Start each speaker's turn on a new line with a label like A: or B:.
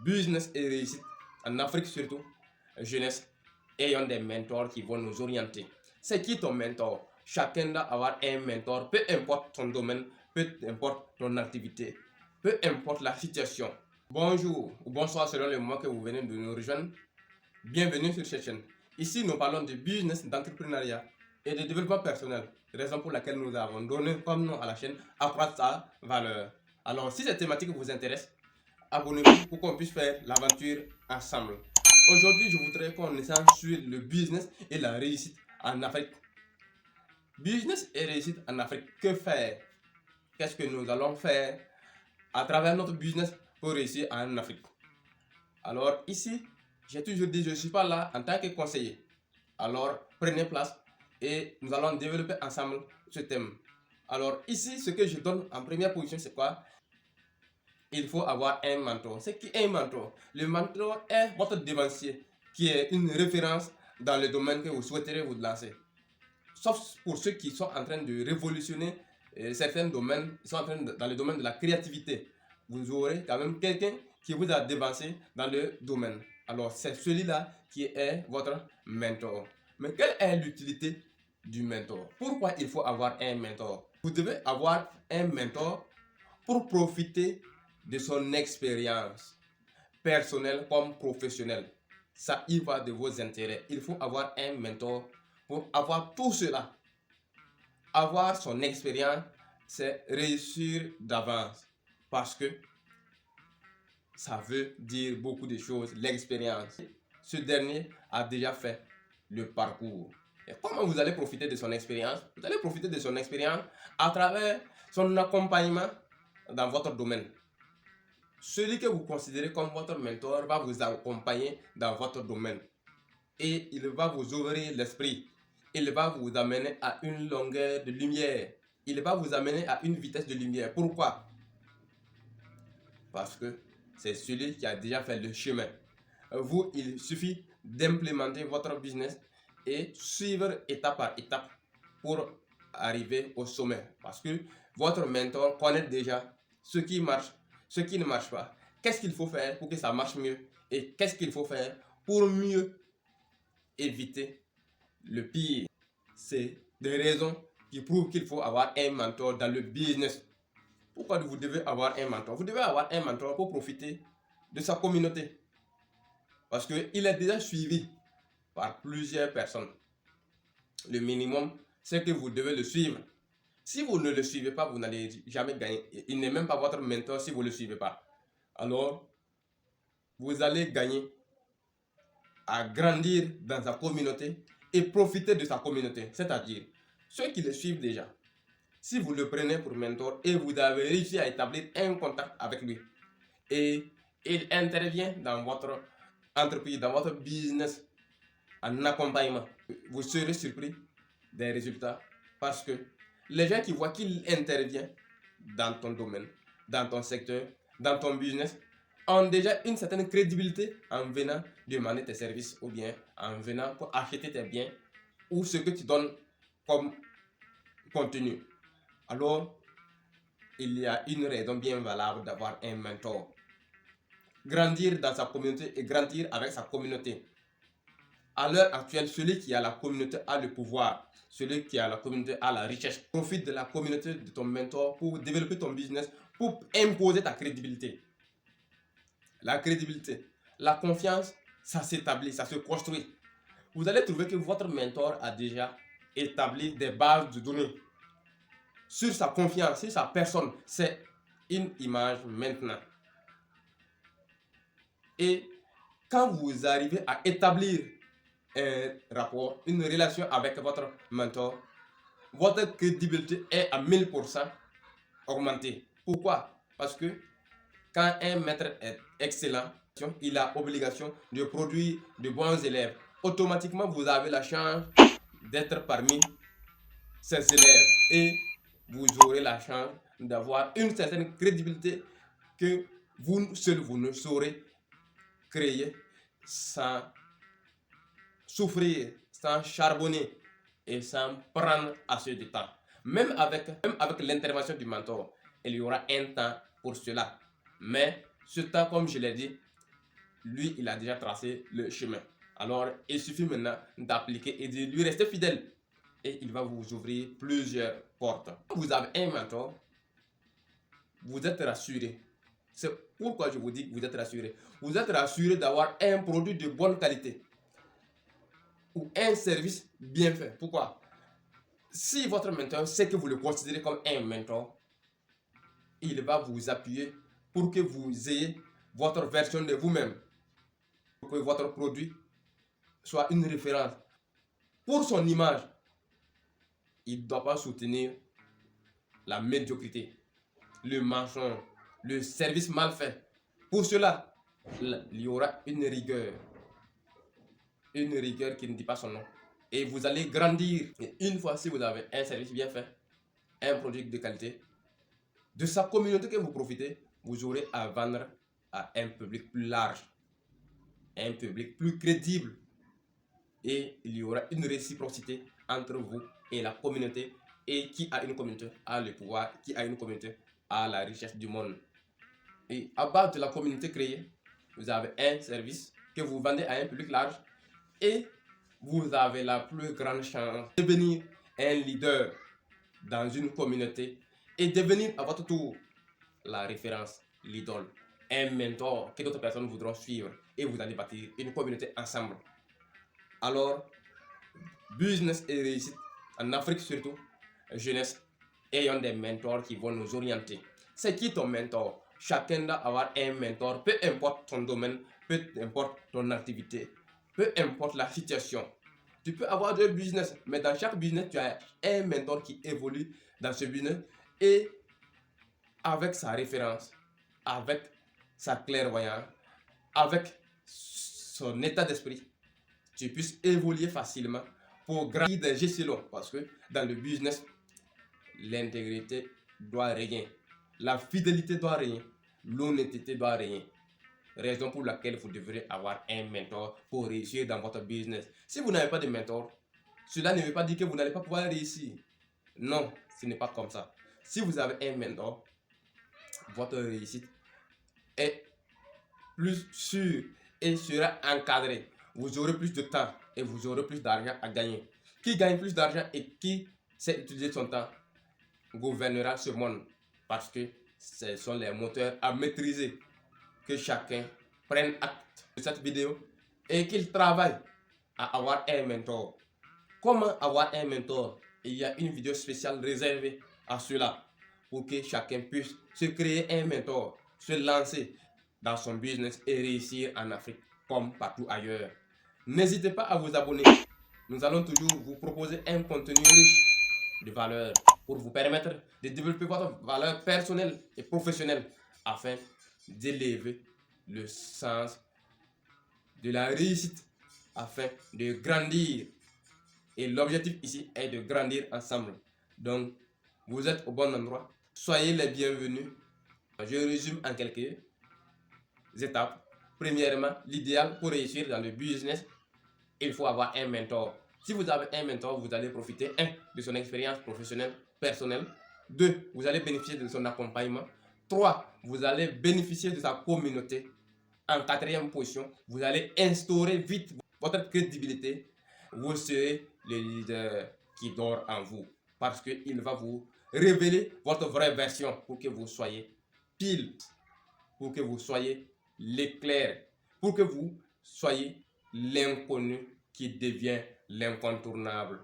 A: business et réussite en Afrique surtout, jeunesse, ayant des mentors qui vont nous orienter. C'est qui ton mentor? Chacun doit avoir un mentor, peu importe ton domaine, peu importe ton activité, peu importe la situation. Bonjour ou bonsoir selon le moment que vous venez de nous rejoindre. Bienvenue sur cette chaîne. Ici, nous parlons de business, d'entrepreneuriat et de développement personnel, raison pour laquelle nous avons donné comme nom à la chaîne accroître sa valeur. Alors, si cette thématique vous intéresse, abonnez-vous pour qu'on puisse faire l'aventure ensemble. Aujourd'hui, je voudrais qu'on échange sur le business et la réussite en Afrique. Business et réussite en Afrique, que faire? Qu'est-ce que nous allons faire à travers notre business pour réussir en Afrique? Alors ici, j'ai toujours dit, je ne suis pas là en tant que conseiller. Alors prenez place et nous allons développer ensemble ce thème. Alors ici, ce que je donne en première position, c'est quoi? Il faut avoir un mentor. C'est qui est un mentor? Le mentor est votre devancier, qui est une référence dans le domaine que vous souhaiterez vous lancer. Sauf pour ceux qui sont en train de révolutionner certains domaines, ils sont en train dans le domaine de la créativité. Vous aurez quand même quelqu'un qui vous a devancé dans le domaine. Alors c'est celui-là qui est votre mentor. Mais quelle est l'utilité du mentor? Pourquoi il faut avoir un mentor? Vous devez avoir un mentor pour profiter de son expérience personnelle comme professionnelle. Ça y va de vos intérêts. Il faut avoir un mentor pour avoir tout cela. Avoir son expérience, c'est réussir d'avance. Parce que ça veut dire beaucoup de choses, l'expérience. Ce dernier a déjà fait le parcours. Et comment vous allez profiter de son expérience? Vous allez profiter de son expérience à travers son accompagnement dans votre domaine. Celui que vous considérez comme votre mentor va vous accompagner dans votre domaine. Et il va vous ouvrir l'esprit. Il va vous amener à une longueur de lumière. Il va vous amener à une vitesse de lumière. Pourquoi? Parce que c'est celui qui a déjà fait le chemin. Vous, il suffit d'implémenter votre business et suivre étape par étape pour arriver au sommet. Parce que votre mentor connaît déjà ce qui marche, ce qui ne marche pas. Qu'est-ce qu'il faut faire pour que ça marche mieux? Et qu'est-ce qu'il faut faire pour mieux éviter le pire? C'est des raisons qui prouvent qu'il faut avoir un mentor dans le business. Pourquoi vous devez avoir un mentor? Vous devez avoir un mentor pour profiter de sa communauté. Parce qu'il est déjà suivi par plusieurs personnes. Le minimum, c'est que vous devez le suivre. Si vous ne le suivez pas, vous n'allez jamais gagner. Il n'est même pas votre mentor si vous ne le suivez pas. Alors, vous allez gagner à grandir dans sa communauté et profiter de sa communauté. C'est-à-dire, ceux qui le suivent déjà, si vous le prenez pour mentor et vous avez réussi à établir un contact avec lui et il intervient dans votre entreprise, dans votre business en accompagnement, vous serez surpris des résultats parce que les gens qui voient qu'il intervient dans ton domaine, dans ton secteur, dans ton business, ont déjà une certaine crédibilité en venant demander tes services ou bien en venant pour acheter tes biens ou ce que tu donnes comme contenu. Alors, il y a une raison bien valable d'avoir un mentor. Grandir dans sa communauté et grandir avec sa communauté. À l'heure actuelle, celui qui a la communauté a le pouvoir. Celui qui a la communauté a la richesse. Profite de la communauté de ton mentor pour développer ton business, pour imposer ta crédibilité. La crédibilité, la confiance, ça s'établit, ça se construit. Vous allez trouver que votre mentor a déjà établi des bases de données sur sa confiance, sur sa personne. C'est une image maintenant. Et quand vous arrivez à établir un rapport, une relation avec votre mentor, votre crédibilité est à 1000% augmentée. Pourquoi? Parce que quand un maître est excellent, il a obligation de produire de bons élèves. Automatiquement, vous avez la chance d'être parmi ces élèves et vous aurez la chance d'avoir une certaine crédibilité que vous seul vous ne saurez créer sans souffrir, sans charbonner et sans prendre assez de temps. Même avec l'intervention du mentor, il y aura un temps pour cela. Mais ce temps, comme je l'ai dit, lui, il a déjà tracé le chemin. Alors, il suffit maintenant d'appliquer et de lui rester fidèle. Et il va vous ouvrir plusieurs portes. Vous avez un mentor, vous êtes rassuré. C'est pourquoi je vous dis que vous êtes rassuré. Vous êtes rassuré d'avoir un produit de bonne qualité ou un service bien fait. Pourquoi? Si votre mentor sait que vous le considérez comme un mentor, il va vous appuyer pour que vous ayez votre version de vous-même, pour que votre produit soit une référence. Pour son image, il ne doit pas soutenir la médiocrité, le mensonge, le service mal fait. Pour cela, il y aura une rigueur qui ne dit pas son nom. Et vous allez grandir. Et une fois si vous avez un service bien fait, un produit de qualité, de sa communauté que vous profitez, vous aurez à vendre à un public plus large, un public plus crédible. Et il y aura une réciprocité entre vous et la communauté. Et qui a une communauté a le pouvoir, qui a une communauté a la richesse du monde. Et à base de la communauté créée, vous avez un service que vous vendez à un public large et vous avez la plus grande chance de devenir un leader dans une communauté et devenir à votre tour la référence, l'idole, un mentor que d'autres personnes voudront suivre et vous allez bâtir une communauté ensemble. Alors, business et réussite en Afrique surtout, jeunesse, ayant des mentors qui vont nous orienter. C'est qui ton mentor? Chacun doit avoir un mentor, peu importe ton domaine, peu importe ton activité, peu importe la situation. Tu peux avoir deux business, mais dans chaque business, tu as un mentor qui évolue dans ce business et avec sa référence, avec sa clairvoyance, avec son état d'esprit, tu puisses évoluer facilement pour gravir des échelons. Parce que dans le business, l'intégrité doit régner, la fidélité doit régner, l'honnêteté doit régner. Raison pour laquelle vous devrez avoir un mentor pour réussir dans votre business. Si vous n'avez pas de mentor, cela ne veut pas dire que vous n'allez pas pouvoir réussir. Non, ce n'est pas comme ça. Si vous avez un mentor, votre réussite est plus sûre et sera encadrée. Vous aurez plus de temps et vous aurez plus d'argent à gagner. Qui gagne plus d'argent et qui sait utiliser son temps gouvernera ce monde, parce que ce sont les moteurs à maîtriser. Que chacun prenne acte de cette vidéo et qu'il travaille à avoir un mentor. Comment avoir un mentor? Il y a une vidéo spéciale réservée à cela pour que chacun puisse se créer un mentor, se lancer dans son business et réussir en Afrique comme partout ailleurs. N'hésitez pas à vous abonner. Nous allons toujours vous proposer un contenu riche de valeur pour vous permettre de développer votre valeur personnelle et professionnelle afin d'élever le sens de la réussite afin de grandir. Et l'objectif ici est de grandir ensemble. Donc, vous êtes au bon endroit. Soyez les bienvenus. Je résume en quelques étapes. Premièrement, l'idéal pour réussir dans le business, il faut avoir un mentor. Si vous avez un mentor, vous allez profiter 1. De son expérience professionnelle, personnelle. 2. Vous allez bénéficier de son accompagnement. 3. Vous allez bénéficier de sa communauté. En 4e position, vous allez instaurer vite votre crédibilité. Vous serez le leader qui dort en vous. Parce qu'il va vous révéler votre vraie version pour que vous soyez pile, pour que vous soyez l'éclair, pour que vous soyez l'inconnu qui devient l'incontournable.